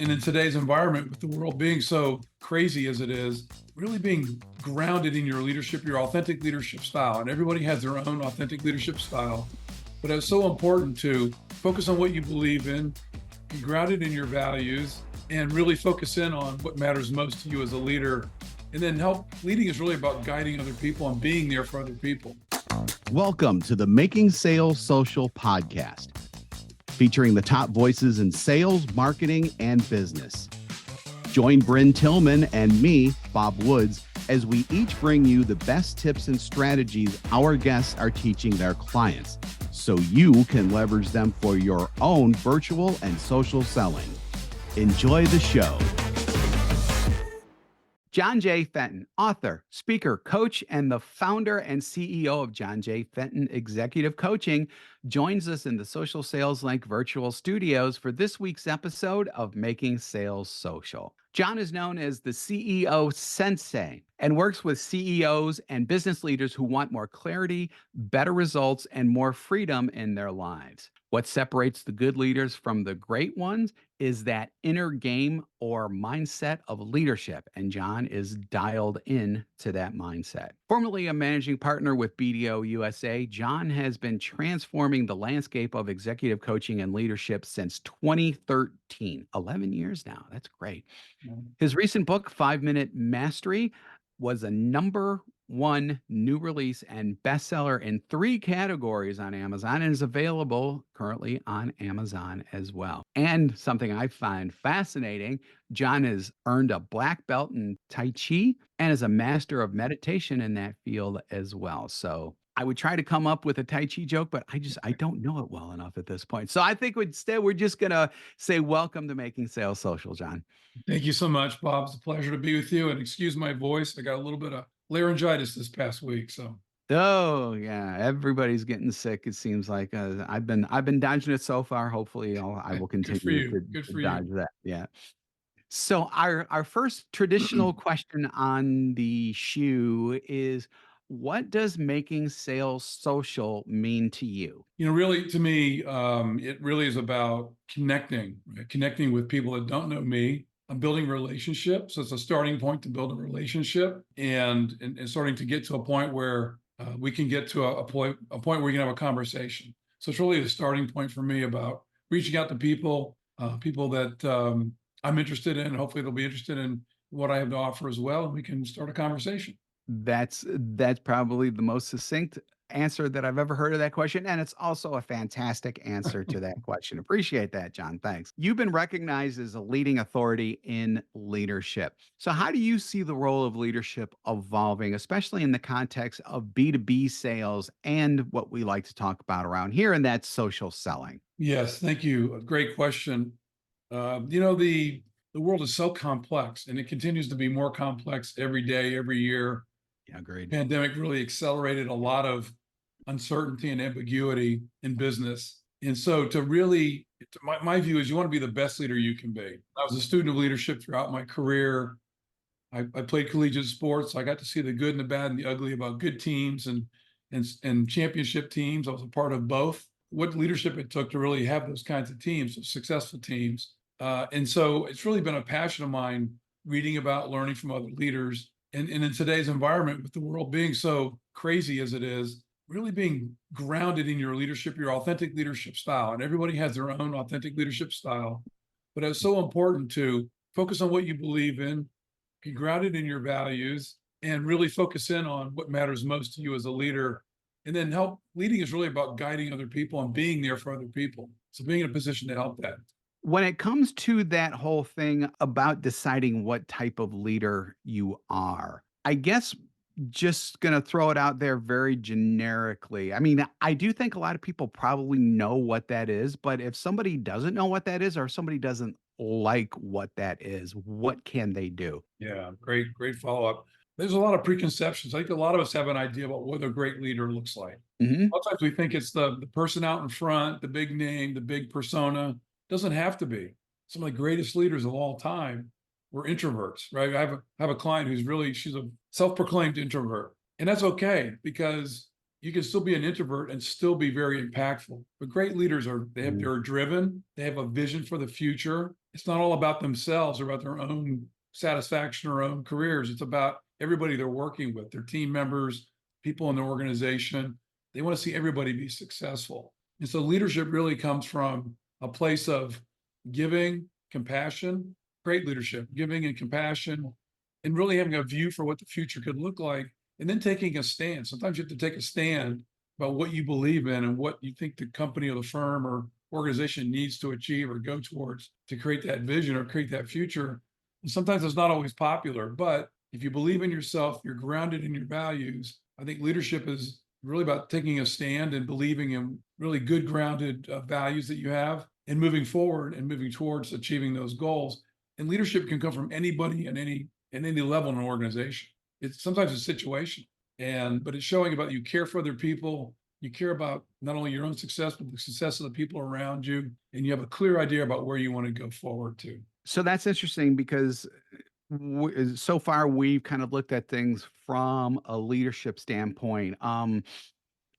And in today's environment, with the world being so crazy as it is, really being grounded in your leadership, your authentic leadership style. And everybody has their own authentic leadership style. But it's so important to focus on what you believe in, be grounded in your values, and really focus in on what matters most to you as a leader. And then leading is really about guiding other people and being there for other people. Welcome to the Making Sales Social podcast, featuring the top voices in sales, marketing, and business. Join Bryn Tillman and me, Bob Woods, as we each bring you the best tips and strategies our guests are teaching their clients, so you can leverage them for your own virtual and social selling. Enjoy the show. John J. Fenton, author, speaker, coach, and the founder and CEO of John J. Fenton Executive Coaching, joins us in the Social Sales Link virtual studios for this week's episode of Making Sales Social. John is known as the CEO Sensei and works with CEOs and business leaders who want more clarity, better results, and more freedom in their lives. What separates the good leaders from the great ones is that inner game or mindset of leadership, and John is dialed in to that mindset. Formerly a managing partner with BDO USA, John has been transforming the landscape of executive coaching and leadership since 2013. 11 years now. That's great. His recent book, 5-Minute Mastery, was a #1 new release and bestseller in 3 categories on Amazon and is available currently on Amazon as well. And something I find fascinating, John has earned a black belt in Tai Chi and is a master of meditation in that field as well. So I would try to come up with a Tai Chi joke, but I don't know it well enough at this point. So I think instead we're just going to say welcome to Making Sales Social, John. Thank you so much, Bob. It's a pleasure to be with you. And excuse my voice. I got a little bit of laryngitis this past week. So. Oh yeah, everybody's getting sick. It seems like I've been dodging it so far. Hopefully, I will Good for continue you. Good to for dodge you. that. Yeah. So our first traditional question on the shoe is, what does making sales social mean to you? Really, to me, it really is about connecting, right? Connecting with people that don't know me. I'm building relationships. So it's a starting point to build a relationship and starting to get to a point where we can get to a point where we can have a conversation. So it's really a starting point for me about reaching out to people that I'm interested in. Hopefully they'll be interested in what I have to offer as well. And we can start a conversation. That's probably the most succinct answer that I've ever heard of that question, and it's also a fantastic answer to that question. Appreciate that, John. Thanks. You've been recognized as a leading authority in leadership. So how do you see the role of leadership evolving, especially in the context of B2B sales and what we like to talk about around here, and that's social selling? Yes, thank you. A great question. The world is so complex, and it continues to be more complex every day, every year. Yeah, agreed. Pandemic really accelerated a lot of uncertainty and ambiguity in business. And so my view is you want to be the best leader you can be. I was a student of leadership throughout my career. I played collegiate sports. So I got to see the good and the bad and the ugly about good teams and championship teams. I was a part of both. What leadership it took to really have those kinds of teams, those successful teams. And so it's really been a passion of mine, reading about, learning from other leaders. And in today's environment, with the world being so crazy as it is, really being grounded in your leadership, your authentic leadership style. And everybody has their own authentic leadership style. But it's so important to focus on what you believe in, be grounded in your values, and really focus in on what matters most to you as a leader. And then leading is really about guiding other people and being there for other people. So being in a position to help that. When it comes to that whole thing about deciding what type of leader you are, I guess just going to throw it out there very generically. I mean, I do think a lot of people probably know what that is, but if somebody doesn't know what that is or somebody doesn't like what that is, what can they do? Yeah, great follow-up. There's a lot of preconceptions. I think a lot of us have an idea about what a great leader looks like. Mm-hmm. A lot of times we think it's the person out in front, the big name, the big persona. Doesn't have to be. Some of the greatest leaders of all time were introverts, right? I have a client she's a self-proclaimed introvert. And that's okay, because you can still be an introvert and still be very impactful. But great leaders they're driven, they have a vision for the future, it's not all about themselves or about their own satisfaction or own careers. It's about everybody they're working with, their team members, people in the organization. They want to see everybody be successful. And so leadership really comes from a place of giving, compassion, great leadership, giving and compassion, and really having a view for what the future could look like, and then taking a stand. Sometimes you have to take a stand about what you believe in and what you think the company or the firm or organization needs to achieve or go towards to create that vision or create that future. And sometimes it's not always popular, but if you believe in yourself, you're grounded in your values. I think leadership is really about taking a stand and believing in really good grounded values that you have and moving forward and moving towards achieving those goals. And leadership can come from anybody and any level in an organization. It's sometimes a situation, but it's showing about you care for other people. You care about not only your own success, but the success of the people around you. And you have a clear idea about where you want to go forward to. So that's interesting because so far we've kind of looked at things from a leadership standpoint. From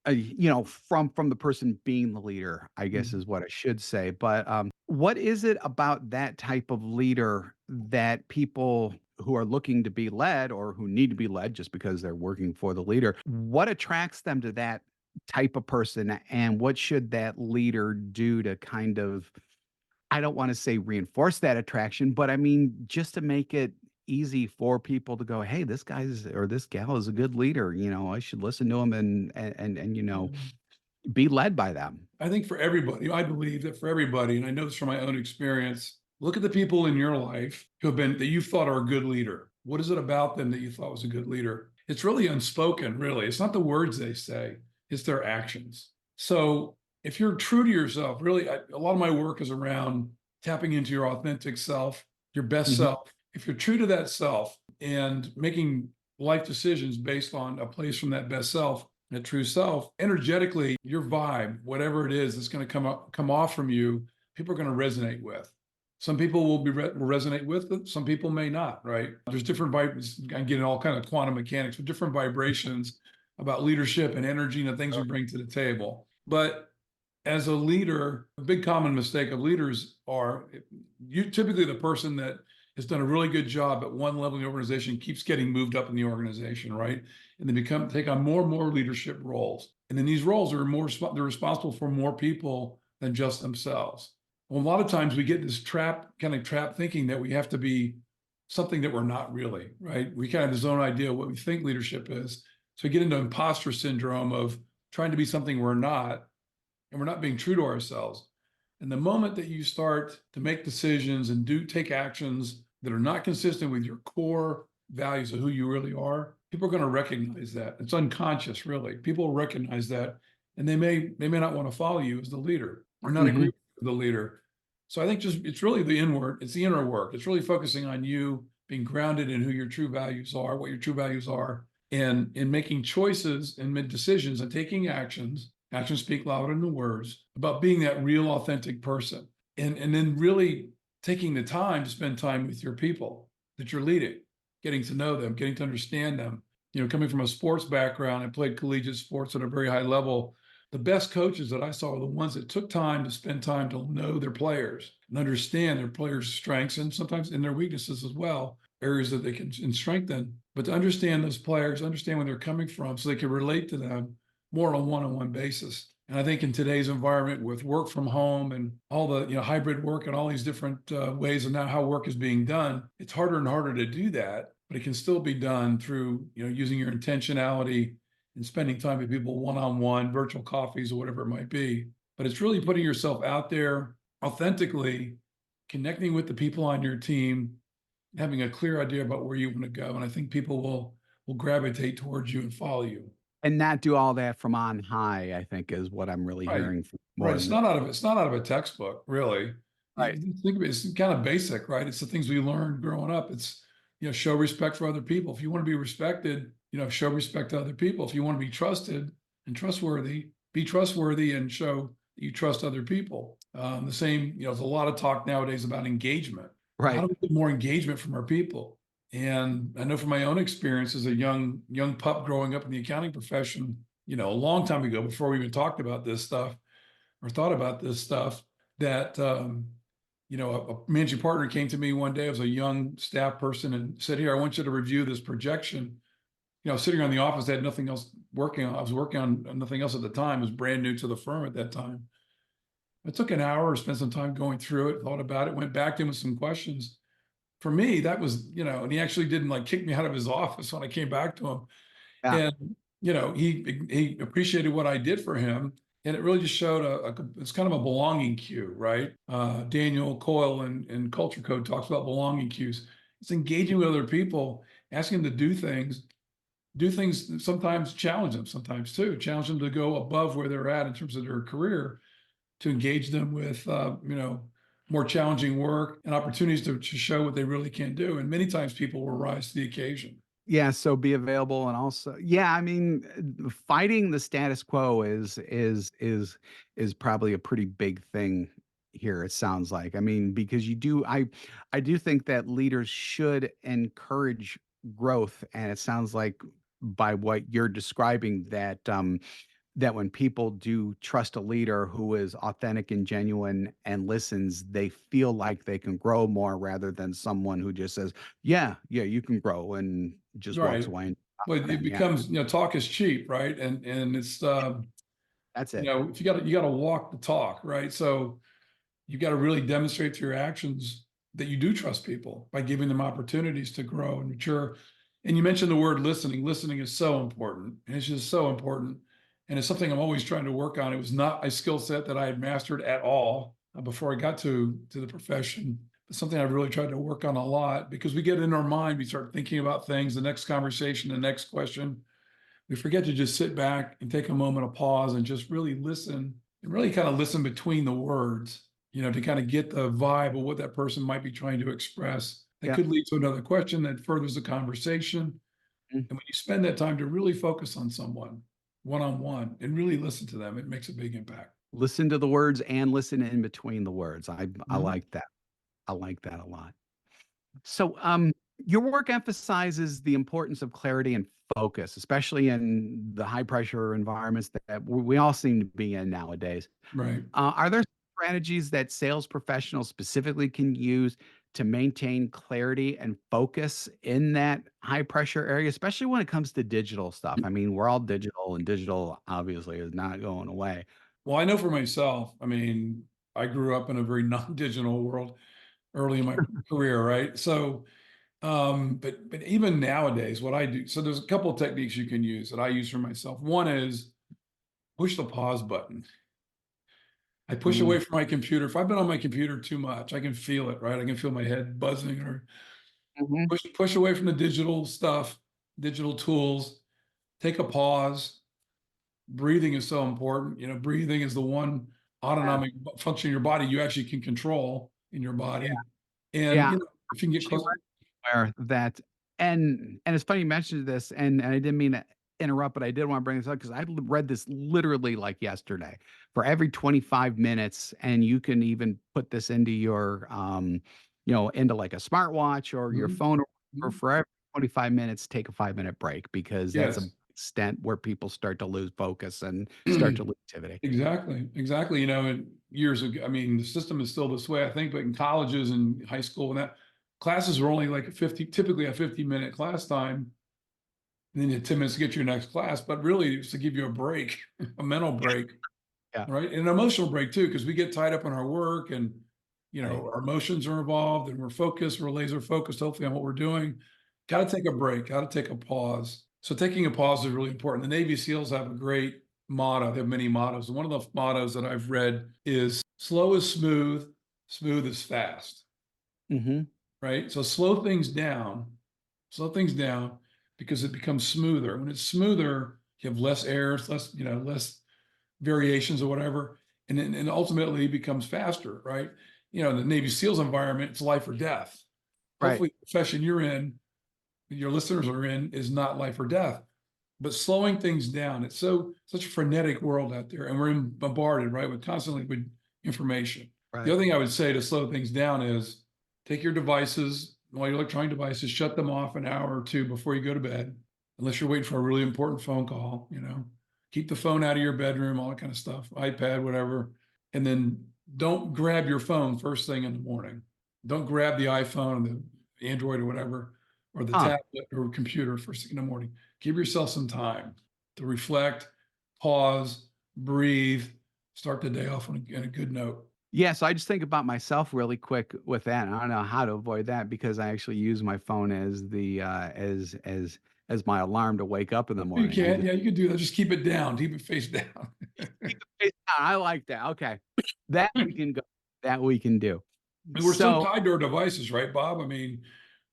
the person being the leader, I guess Mhm. is what I should say. But what is it about that type of leader that people who are looking to be led or who need to be led just because they're working for the leader, what attracts them to that type of person? And what should that leader do to kind of, I don't want to say reinforce that attraction, but I mean, just to make it easy for people to go, hey, this guy's or this gal is a good leader. I should listen to him and be led by them. I think for everybody, I believe that for everybody, and I know this from my own experience, look at the people in your life who have been that you thought are a good leader. What is it about them that you thought was a good leader? It's really unspoken, really. It's not the words they say, it's their actions. So if you're true to yourself, really, a lot of my work is around tapping into your authentic self, your best Mhm. self. If you're true to that self and making life decisions based on a place from that best self, a true self, energetically, your vibe, whatever it is that's going to come off from you, people are going to resonate with. Some people will will resonate with it. Some people may not. Right? There's different vibes. I'm getting all kind of quantum mechanics with different vibrations about leadership and energy and the things we bring to the table. But as a leader, a big common mistake of leaders are you typically the person that has done a really good job at one level in the organization keeps getting moved up in the organization, right? And they take on more and more leadership roles. And then these roles are they're responsible for more people than just themselves. Well, a lot of times we get this kind of trap thinking that we have to be something that we're not really, right? We kind of have this own idea of what we think leadership is. So we get into imposter syndrome of trying to be something we're not, and we're not being true to ourselves. And the moment that you start to make decisions and do take actions that are not consistent with your core values of who you really are, people are going to recognize that. It's unconscious, really. People recognize that, and they may not want to follow you as the leader or not agree Mhm. with the leader. So I think just it's really it's the inner work. It's really focusing on you being grounded in who your true values are, what your true values are, and in making choices and decisions and taking actions. Actions speak louder than the words about being that real, authentic person, and then really taking the time to spend time with your people that you're leading, getting to know them, getting to understand them. Coming from a sports background, I played collegiate sports at a very high level. The best coaches that I saw were the ones that took time to spend time to know their players and understand their players' strengths and sometimes in their weaknesses as well, areas that they can strengthen. But to understand those players, understand where they're coming from so they can relate to them more on a one-on-one basis. And I think in today's environment with work from home and all the hybrid work and all these different ways of now how work is being done, it's harder and harder to do that. But it can still be done through using your intentionality and spending time with people one-on-one, virtual coffees or whatever it might be. But it's really putting yourself out there authentically, connecting with the people on your team, having a clear idea about where you want to go. And I think people will gravitate towards you and follow you. And not do all that from on high, I think is what I'm really Right. hearing from Right. more It's than not out of a textbook, really. right. You think of it, it's kind of basic, right? It's the things we learned growing up. It's, show respect for other people. If you want to be respected, show respect to other people. If you want to be trusted and trustworthy, be trustworthy and show that you trust other people. The same, there's a lot of talk nowadays about engagement. How Right. do we get more engagement from our people? And I know from my own experience as a young pup growing up in the accounting profession, a long time ago, before we even talked about this stuff or thought about this stuff, that a managing partner came to me one day, it was a young staff person, and said, "Here, I want you to review this projection." Sitting around the office, I had nothing else working on. I was working on nothing else at the time. It was brand new to the firm at that time. I took an hour, spent some time going through it, thought about it, went back to him with some questions. For me, that was, and he actually didn't like kick me out of his office when I came back to him. Yeah. And, he appreciated what I did for him. And it really just showed it's kind of a belonging cue, right? Daniel Coyle in Culture Code talks about belonging cues. It's engaging with other people, asking them to do things, sometimes challenge them, sometimes too, challenge them to go above where they're at in terms of their career, to engage them with, more challenging work and opportunities to show what they really can do. And many times people will rise to the occasion. Yeah, so be available and also yeah, I mean, fighting the status quo is probably a pretty big thing here, it sounds like. I mean, because I do think that leaders should encourage growth, and it sounds like by what you're describing that when people do trust a leader who is authentic and genuine and listens, they feel like they can grow more rather than someone who just says, "Yeah, yeah, you can grow," and just walks Right. away and But it yeah, becomes, talk is cheap, right? And it's, that's it. if you got to walk the talk, right? So you got to really demonstrate through your actions that you do trust people by giving them opportunities to grow and mature. And you mentioned the word listening. Listening is so important. And it's just so important. And it's something I'm always trying to work on. It was not a skill set that I had mastered at all before I got to the profession. But something I've really tried to work on a lot, because we get in our mind, we start thinking about things, the next conversation, the next question. We forget to just sit back and take a moment of pause and just really listen, and really kind of listen between the words, to kind of get the vibe of what that person might be trying to express. That Yeah. could lead to another question that furthers the conversation. Mm. And when you spend that time to really focus on someone one on one and really listen to them, it makes a big impact. Listen to the words and listen in between the words. I Mhm. like that. I like that a lot. So, your work emphasizes the importance of clarity and focus, especially in the high pressure environments that we all seem to be in nowadays. Right. Are there strategies that sales professionals specifically can use to maintain clarity and focus in that high pressure area, especially when it comes to digital stuff? I mean, we're all digital, and digital obviously is not going away. Well, I know for myself, I mean, I grew up in a very non-digital world early in my career, right? So, but even nowadays, what I do, so there's a couple of techniques you can use that I use for myself. One is push the pause button. I push Mm, away from my computer. If I've been on my computer too much, I can feel it, right? I can feel my head buzzing, or mhm. push away from the digital stuff, digital tools. Take a pause. Breathing is so important. Breathing is the one Yeah, autonomic function in your body you actually can control in your yeah, body. And, yeah. if you can get Actually close. where that and it's funny you mentioned this, and I didn't mean to interrupt, but I did want to bring this up because read this literally like yesterday. For every 25 minutes, and you can even put this into your into like a smartwatch or your Mhm, phone, or mhm. for every 25 minutes, take a 5-minute break because that's a Yes. extent where people start to lose focus and start to lose activity. Exactly, exactly. And years ago, I mean, the system is still this way, I think, but in colleges and high school and that, classes were only like typically a 50-minute class time. And then you had 10 minutes to get to your next class, but really it's to give you a break, a mental break, Yeah. right? And an emotional break too, because we get tied up in our work, and, Right. our emotions are involved, and we're focused, we're laser focused, hopefully, on what we're doing. Got to take a break, got to take a pause. So taking a pause is really important. The Navy SEALs have a great motto. They have many mottos. And one of the mottos that I've read is slow is smooth, smooth is fast, Hmm. right? So slow things down, because it becomes smoother. When it's smoother, you have less errors, less variations or whatever, and ultimately it becomes faster, right? In the Navy SEALs environment, it's life or death. Right. Hopefully, the profession you're in, your listeners are in, is not life or death. But slowing things down, it's such a frenetic world out there, and we're bombarded, right, with constantly with information. The Right. other thing I would say to slow things down is take your devices, all your electronic devices, shut them off an hour or two before you go to bed, unless you're waiting for a really important phone call. Keep the phone out of your bedroom, all that kind of stuff, iPad, whatever. And then don't grab your phone first thing in the morning. Don't grab the iPhone, the Android or whatever, or the Huh. tablet or computer first thing in the morning. Give yourself some time to reflect, pause, breathe, start the day off on a good note. Yeah, so I just think about myself really quick with that. And I don't know how to avoid that because I actually use my phone as the as my alarm to wake up in the You morning. I can, just yeah, you can do that. Just keep it down, keep it face down. keep it face down. I like that. Okay. That we can go. That we can do. And we're so So tied to our devices, right, Bob? I mean,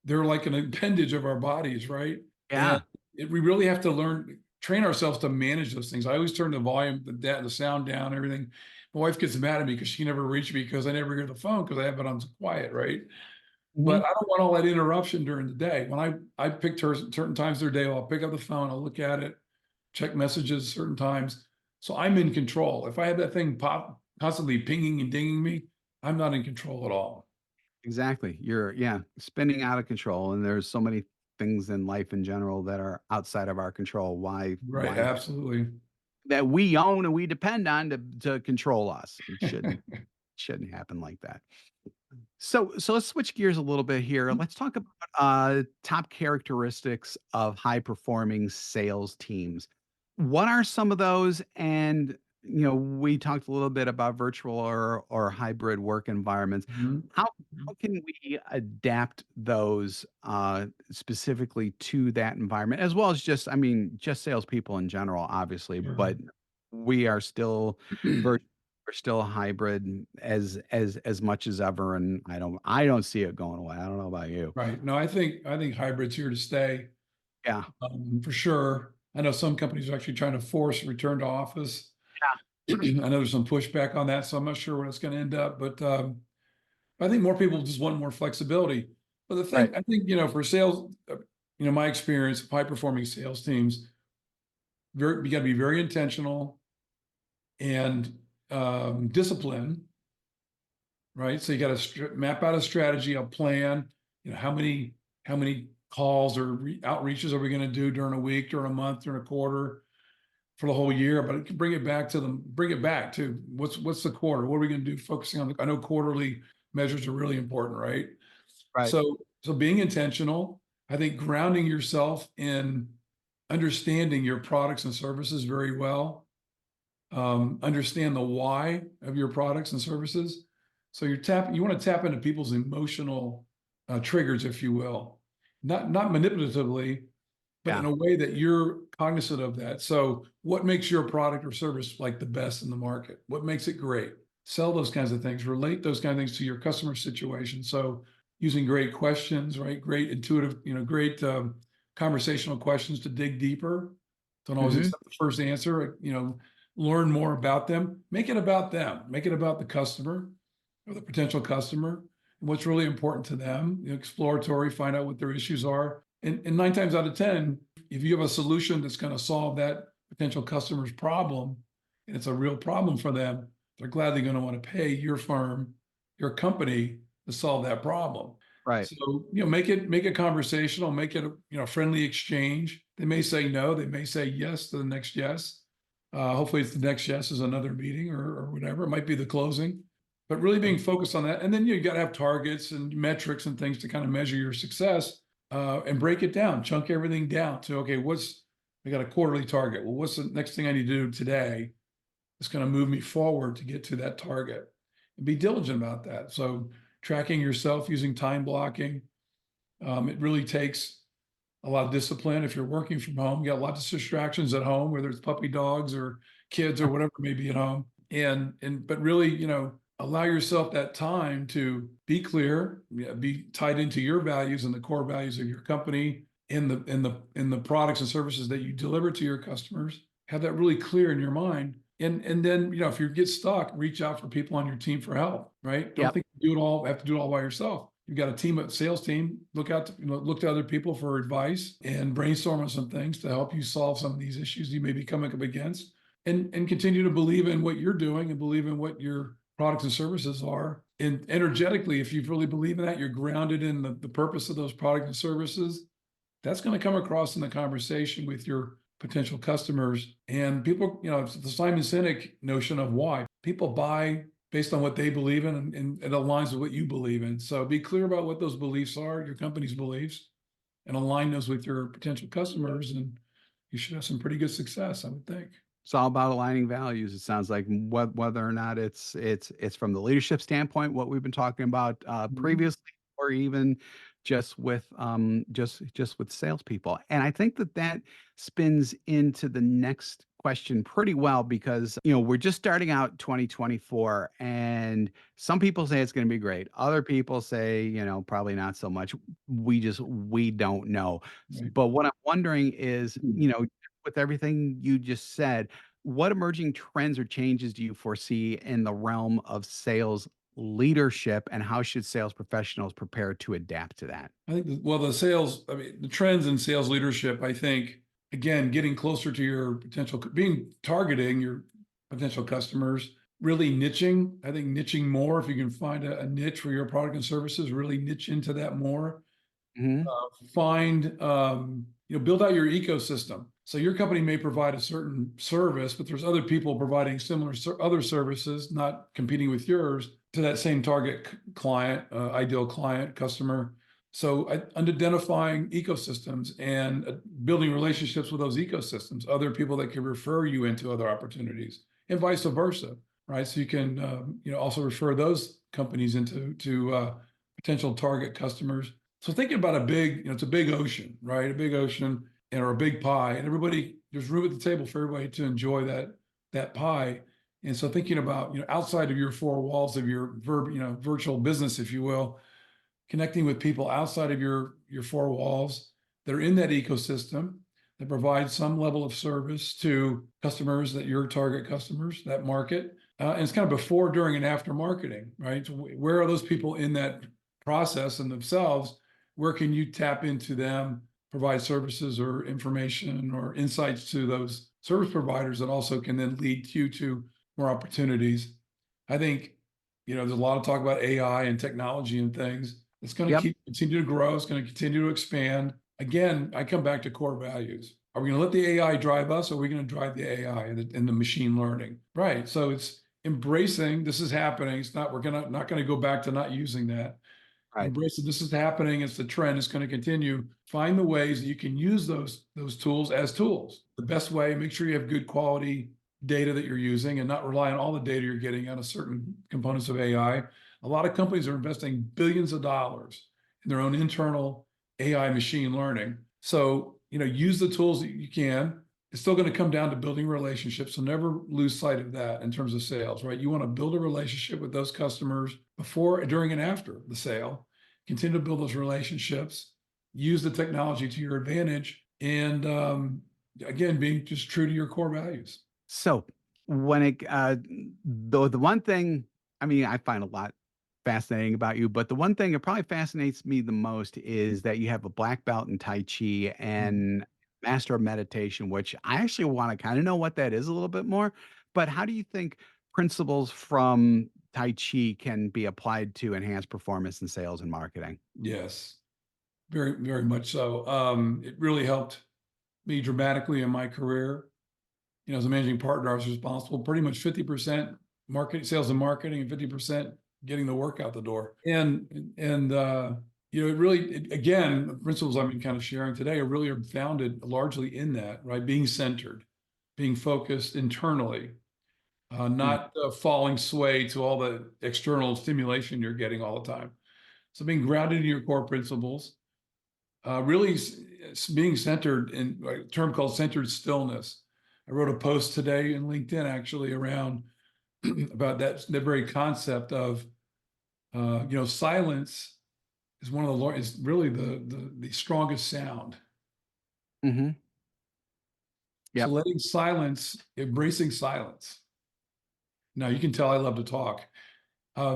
they're like an appendage of our bodies, right? And yeah. we really have to train ourselves to manage those things. I always turn the volume, the sound down, everything. My wife gets mad at me because she never reached me because I never hear the phone because I have it on quiet, right? But Mhm. I don't want all that interruption during the day. When I pick certain times of their day, I'll pick up the phone, I'll look at it, check messages certain times. So I'm in control. If I have that thing pop constantly pinging and dinging me, I'm not in control at all. Exactly. You're yeah, spinning out of control. And there's so many things in life in general that are outside of our control. Right, Why absolutely. that we own and we depend on to control us. It shouldn't happen like that. So let's switch gears a little bit here. Let's talk about top characteristics of high performing sales teams. What are some of those? And we talked a little bit about virtual or hybrid work environments. Mhm. How Mhm. how can we adapt those specifically to that environment, as well as just, I mean, just salespeople in general, obviously, Sure. but we are still virtual, we're still hybrid as much as ever, and I don't see it going away. I don't know about you. Right. No, I think hybrid's here to stay, Yeah. for sure. I know some companies are actually trying to force return to office. I know there's some pushback on that, so I'm not sure where it's going to end up. But I think more people just want more flexibility. But the Right. thing I think, for sales, my experience, high performing sales teams, you got to be very intentional and disciplined, right? So you got to map out a strategy, a plan. How many calls or outreaches are we going to do during a week, during a month, during a quarter, for the whole year? But it can bring it back to what's the quarter? What are we going to do? Focusing on I know quarterly measures are really important, right? Right. So being intentional, I think grounding yourself in understanding your products and services very well, understand the why of your products and services. So you want to tap into people's emotional triggers, if you will, not manipulatively, but in Yeah. a way that you're cognizant of that. So what makes your product or service like the best in the market? What makes it great? Sell those kinds of things, relate those kind of things to your customer situation. So using great questions, right? Great intuitive, great conversational questions to dig deeper. Don't always Hmm. accept the first answer, learn more about them. Make it about them. Make it about the customer or the potential customer and what's really important to them. Exploratory, find out what their issues are. And 9 times out of 10, if you have a solution that's going to solve that potential customer's problem, and it's a real problem for them, they're gladly going to want to pay your firm, your company to solve that problem. Right. So, make it conversational, make it a friendly exchange. They may say no, they may say yes to the next yes. Hopefully, it's the next yes is another meeting or whatever. It might be the closing, but really being focused on that. And then you got to have targets and metrics and things to kind of measure your success, and break it down, chunk everything down to, okay, I got a quarterly target. Well, what's the next thing I need to do today that's going to move me forward to get to that target? And be diligent about that. So tracking yourself using time blocking. It really takes a lot of discipline. If you're working from home, you got lots of distractions at home, whether it's puppy dogs or kids or whatever may be at home. But really, allow yourself that time to be clear, be tied into your values and the core values of your company in the products and services that you deliver to your customers. Have that really clear in your mind. And then, if you get stuck, reach out for people on your team for help, right? Don't Yep. think you do it all, have to do it all by yourself. You've got a sales team. Look to other people for advice and brainstorm on some things to help you solve some of these issues you may be coming up against, and continue to believe in what you're doing and believe in what your products and services are. And energetically, if you really believe in that, you're grounded in the purpose of those products and services. That's going to come across in the conversation with your potential customers and people. It's the Simon Sinek notion of why people buy based on what they believe in, and it aligns with what you believe in. So be clear about what those beliefs are, your company's beliefs, and align those with your potential customers, and you should have some pretty good success, I would think. It's all about aligning values. It sounds like whether or not it's from the leadership standpoint, what we've been talking about Mhm. previously, or even just with salespeople. And I think that that spins into the next question pretty well because we're just starting out 2024, and some people say it's going to be great. Other people say probably not so much. We don't know. Right. But what I'm wondering is, Mhm. with everything you just said, what emerging trends or changes do you foresee in the realm of sales leadership, and how should sales professionals prepare to adapt to that? I think, well, the sales, I mean, the trends in sales leadership, I think, again, getting closer to your potential, targeting your potential customers, really niching. I think niching more, if you can find a niche for your product and services, really niche into that more. Mhm. Find, build out your ecosystem. So your company may provide a certain service, but there's other people providing similar other services, not competing with yours, to that same target client, ideal client, customer. So identifying ecosystems and building relationships with those ecosystems, other people that can refer you into other opportunities, and vice versa, right? So you can, also refer those companies into potential target customers. So thinking about it's a big ocean, right? A big ocean or a big pie, and there's room at the table for everybody to enjoy that pie. And so thinking about, outside of your four walls of your virtual business, if you will, connecting with people outside of your four walls that are in that ecosystem that provide some level of service to customers, that your target customers, that market. And it's kind of before, during, and after marketing, right? So where are those people in that process and themselves? Where can you tap into them, provide services or information or insights to those service providers that also can then lead you to more opportunities? I think, there's a lot of talk about AI and technology and things. It's going to Yep. continue to grow. It's going to continue to expand. Again, I come back to core values. Are we going to let the AI drive us, or are we going to drive the AI and the machine learning? Right. So it's embracing this is happening. It's not, not going to go back to not using that. Right. Embrace that this is happening. It's the trend. It's going to continue. Find the ways that you can use those tools as tools. The best way, make sure you have good quality data that you're using and not rely on all the data you're getting out of certain components of AI. A lot of companies are investing billions of dollars in their own internal AI machine learning. So, use the tools that you can. It's still going to come down to building relationships. So never lose sight of that in terms of sales, right? You want to build a relationship with those customers before, during, and after the sale. Continue to build those relationships, use the technology to your advantage, and again, being just true to your core values. So when it the one thing, I mean, I find a lot fascinating about you, but the one thing that probably fascinates me the most is that you have a black belt in Tai Chi Mhm. and master of meditation, which I actually want to kind of know what that is a little bit more. But how do you think principles from Tai Chi can be applied to enhance performance in sales and marketing? Yes, very, very much so. It really helped me dramatically in my career. As a managing partner, I was responsible pretty much 50% marketing, sales and marketing, and 50% getting the work out the door. It really, again, the principles I've been kind of sharing today really are founded largely in that, right? Being centered, being focused internally, Mm. not falling sway to all the external stimulation you're getting all the time. So being grounded in your core principles, really being centered in a term called centered stillness. I wrote a post today in LinkedIn actually around about that very concept of silence is one of the is really the strongest sound. Hmm. So Yep. letting silence, embracing silence. Now you can tell I love to talk.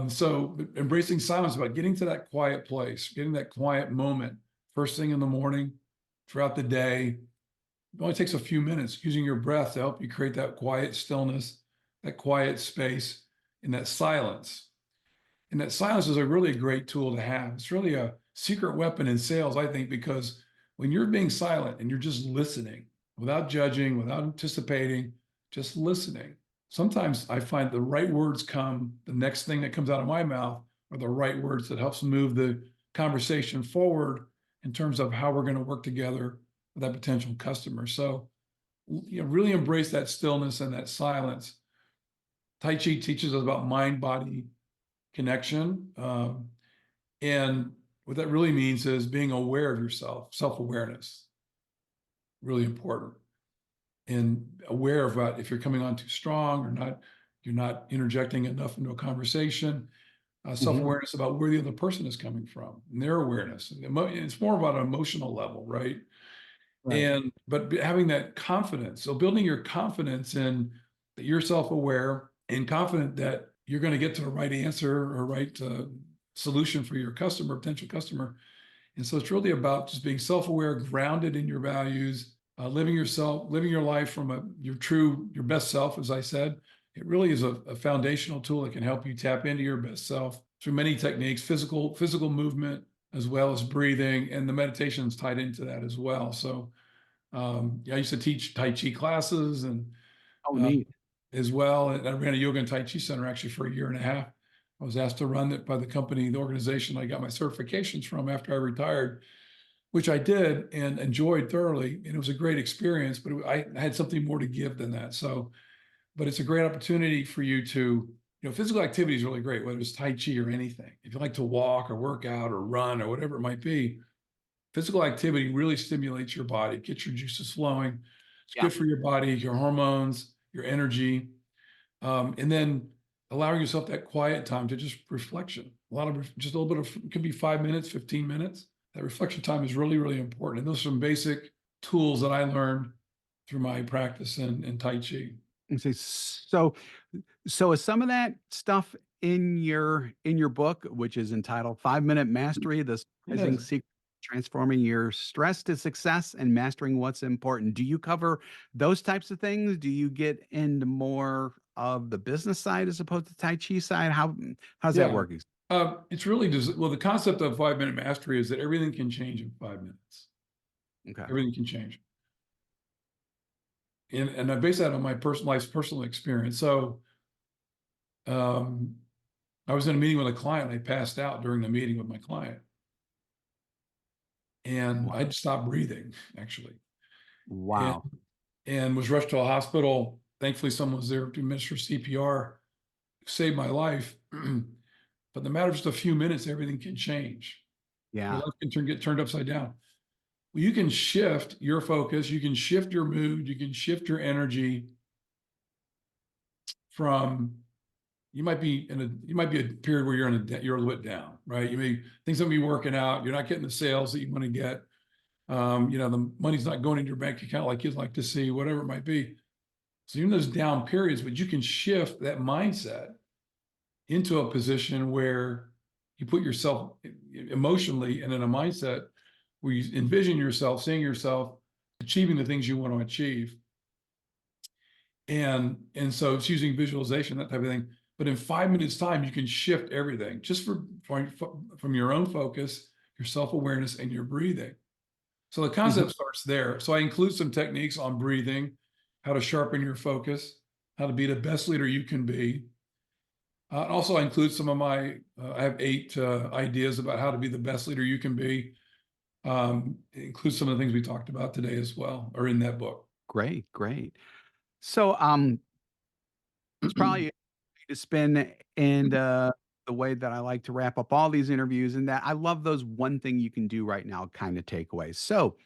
So embracing silence, about getting to that quiet place, getting that quiet moment, first thing in the morning, throughout the day. It only takes a few minutes, using your breath to help you create that quiet stillness, that quiet space, and that silence. And that silence is a really great tool to have. It's really a secret weapon in sales, I think, because when you're being silent and you're just listening without judging, without anticipating, just listening, sometimes I find the right words come, the next thing that comes out of my mouth are the right words that helps move the conversation forward in terms of how we're going to work together with that potential customer. So, really embrace that stillness and that silence. Tai Chi teaches us about mind body connection. And what that really means is being aware of yourself, self awareness, really important. And aware of what, if you're coming on too strong or not, you're not interjecting enough into a conversation. Self Mhm. awareness about where the other person is coming from and their awareness. It's more about an emotional level, right? Right. And but having that confidence, so building your confidence in that you're self-aware and confident that you're going to get to the right answer or right solution for your customer, potential customer. And so it's really about just being self-aware, grounded in your values, living your life from your best self. As I said, it really is a foundational tool that can help you tap into your best self through many techniques, physical movement, as well as breathing, and the meditation is tied into that as well. So yeah, I used to teach Tai Chi classes and Oh, uh, neat. as well. And I ran a yoga and Tai Chi center actually for a year and a half. I was asked to run it by the company, the organization I got my certifications from after I retired, which I did and enjoyed thoroughly. And it was a great experience, but I had something more to give than that. So, but it's a great opportunity for you to, physical activity is really great, whether it's Tai Chi or anything. If you like to walk or work out or run or whatever it might be, physical activity really stimulates your body, gets your juices flowing. It's Yeah. good for your body, your hormones, your energy. And then allowing yourself that quiet time to just reflection. Just a little bit of, it could be 5 minutes, 15 minutes. That reflection time is really, really important. And those are some basic tools that I learned through my practice in Tai Chi. And so is some of that stuff in your book, which is entitled 5 Minute Mastery: The It Surprising is. Secret to Transforming Your Stress to Success and Mastering What's Important? Do you cover those types of things? Do you get into more of the business side as opposed to Tai Chi side? How's that Yeah. working? It's really just, well, the concept of 5 minute mastery is that everything can change in 5 minutes. Okay. Everything can change. And I base that on my personal experience. So um, I was in a meeting with a client. I passed out during the meeting with my client, and Wow. I'd stopped breathing actually, and Wow. was rushed to a hospital. Thankfully, someone was there to administer CPR, saved my life. But in the matter of just a few minutes, everything can change. Your Yeah. life can get turned upside down. Well, you can shift your focus, you can shift your mood, you can shift your energy from you might be a period where you're a little bit down, right? Things don't be working out, you're not getting the sales that you want to get. The money's not going into your bank account like you'd like to see, whatever it might be. So even those down periods, but you can shift that mindset into a position where you put yourself emotionally and in a mindset where you envision yourself, seeing yourself achieving the things you want to achieve. And so it's using visualization, that type of thing. But in 5 minutes time, you can shift everything just from your own focus, your self-awareness, and your breathing. So the Mhm. concept starts there. So I include some techniques on breathing, how to sharpen your focus, how to be the best leader you can be. Also, I include some of I have 8 ideas about how to be the best leader you can be. It includes some of the things we talked about today as well, or in that book. Great, great. So, it's probably to spin and the way that I like to wrap up all these interviews, and that I love those one thing you can do right now kind of takeaways. So,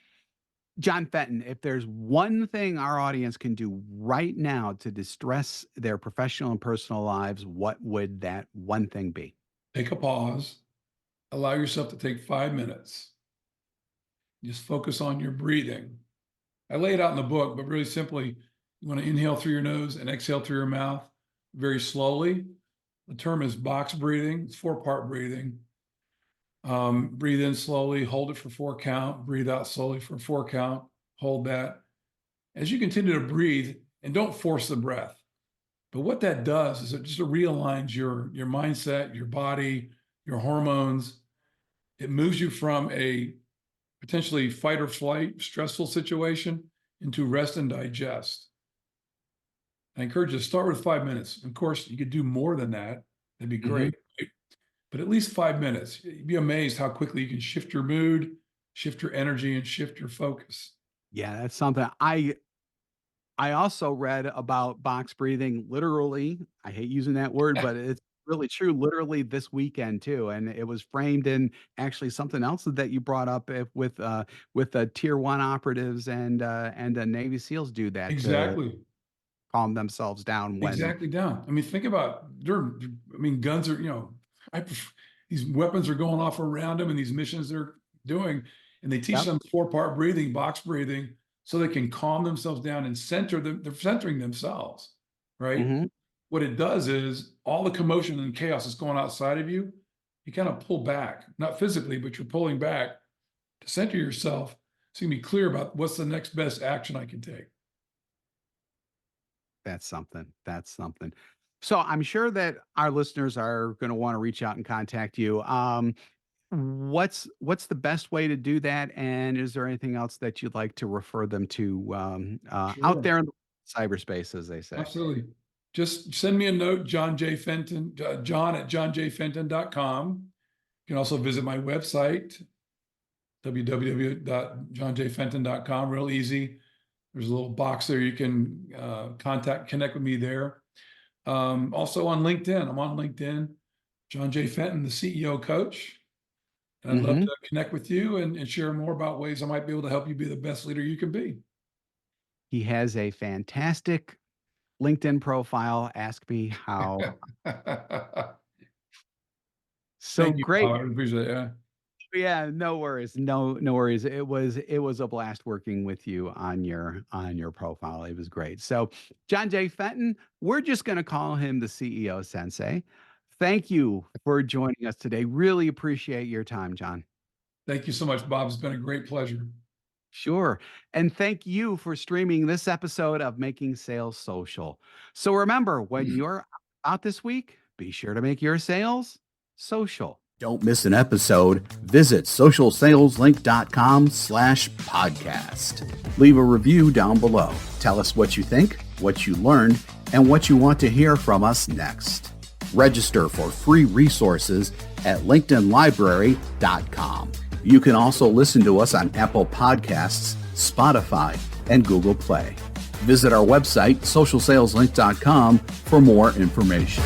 John Fenton, if there's one thing our audience can do right now to distress their professional and personal lives, what would that one thing be? Take a pause, allow yourself to take 5 minutes, just focus on your breathing. I lay it out in the book, but really simply, you want to inhale through your nose and exhale through your mouth very slowly. The term is box breathing, it's 4-part breathing. Breathe in slowly, hold it for 4 count, breathe out slowly for 4 count, hold that. As you continue to breathe, and don't force the breath, but what that does is it just realigns your mindset, your body, your hormones. It moves you from a potentially fight or flight, stressful situation into rest and digest. I encourage you to start with 5 minutes. Of course, you could do more than that. That'd be great. Right? But at least 5 minutes. You'd be amazed how quickly you can shift your mood, shift your energy, and shift your focus. Yeah, that's something I also read about box breathing literally. I hate using that word, but it's really true, literally this weekend too. And it was framed in actually something else that you brought up with the tier one operatives and the Navy SEALs do that to Exactly. calm themselves down when Exactly down. I mean, think about guns are, these weapons are going off around them and these missions they're doing, and they teach Yep. them 4-part breathing, box breathing, so they can calm themselves down and center them. They're centering themselves, right? Mhm. What it does is all the commotion and chaos that's going outside of you, you kind of pull back, not physically, but you're pulling back to center yourself so you can be clear about what's the next best action I can take. That's something. That's something. So I'm sure that our listeners are going to want to reach out and contact you. What's the best way to do that? And is there anything else that you'd like to refer them to out Sure. there in cyberspace, as they say? Absolutely. Just send me a note, John J. Fenton, John at johnjfenton.com. You can also visit my website, www.johnjfenton.com. Real easy. There's a little box there. You can connect with me there. Also on LinkedIn. I'm on LinkedIn, John J. Fenton, the CEO coach. And I'd love Mhm. to connect with you and share more about ways I might be able to help you be the best leader you can be. He has a fantastic LinkedIn profile. Ask me how. So Thank you, great. Bob. I appreciate it. Yeah. Yeah, no worries. No worries. It was a blast working with you on your profile. It was great. So, John J. Fenton, we're just going to call him the CEO Sensei. Thank you for joining us today. Really appreciate your time, John. Thank you so much, Bob. It's been a great pleasure. Sure. And thank you for streaming this episode of Making Sales Social. So remember, when you're out this week, be sure to make your sales social. Don't miss an episode. Visit socialsaleslink.com/podcast. Leave a review down below. Tell us what you think, what you learned, and what you want to hear from us next. Register for free resources at linkedinlibrary.com. You can also listen to us on Apple Podcasts, Spotify, and Google Play. Visit our website, socialsaleslink.com, for more information.